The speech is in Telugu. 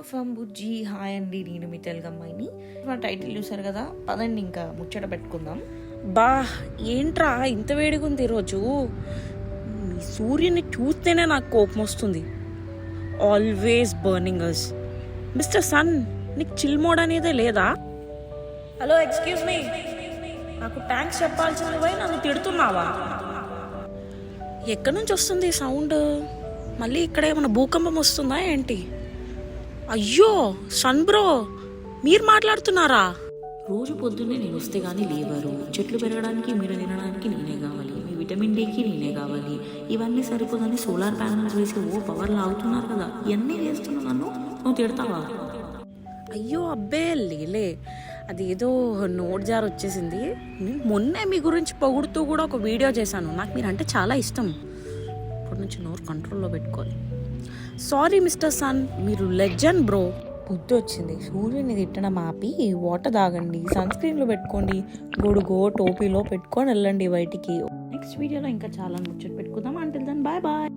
From Bujji. హాయ్ అండి, నేను మీ తెలుగు అమ్మాయిని. మా టైటిల్ చూసారు కదా, పదండి ఇంకా ముచ్చట పెట్టుకుందాం. బా ఏంట్రా ఇంత వేడిగా ఉంది ఈరోజు. ఈ సూర్యుని చూస్తేనే నాకు కోపం వస్తుంది. ఆల్వేస్ బర్నింగ్ అస్. మిస్టర్ సన్, నీకు చిల్ మోడ్ అనేదే లేదా? హలో, ఎక్స్క్యూజ్ మీ, నాకు థ్యాంక్స్ చెప్పాల్సింది పోయి నన్ను తిడుతున్నావా? ఎక్కడి నుంచి వస్తుంది ఈ సౌండ్? మళ్ళీ ఇక్కడ ఏమైనా భూకంపం వస్తుందా ఏంటి? అయ్యో సన్ బ్రో, మీరు మాట్లాడుతున్నారా? రోజు పొద్దున్నే నేను వస్తే కానీ లేవరు. చెట్లు పెరగడానికి, మీరు తినడానికి నేనే కావాలి, మీ విటమిన్ డీకి నేనే కావాలి. ఇవన్నీ సరిపోదని సోలార్ ప్యానల్స్ వేసి పవర్ లాగుతున్నారు కదా, ఇవన్నీ వేస్తున్నా నన్ను నువ్వు తిడతావా? అయ్యో అబ్బే లేలే, అదేదో నోట్ జార్ వచ్చేసింది. నేను మొన్నే మీ గురించి పొగుడుతూ కూడా ఒక వీడియో చేశాను. నాకు మీరంటే చాలా ఇష్టం. ఇప్పటి నుంచి నోరు కంట్రోల్లో పెట్టుకోవాలి. సారీ మిస్టర్ సన్, మీరు లెజెండ్ బ్రో. బుద్ధి వచ్చింది. సూర్యుని తిట్టడం ఆపి వాటర్ తాగండి, సన్ స్క్రీన్లో పెట్టుకోండి, గొడుగో టోపీలో పెట్టుకొని వెళ్ళండి బయటికి. నెక్స్ట్ వీడియోలో ఇంకా చాలా ముచ్చట పెట్టుకుందాం. Until then bye bye.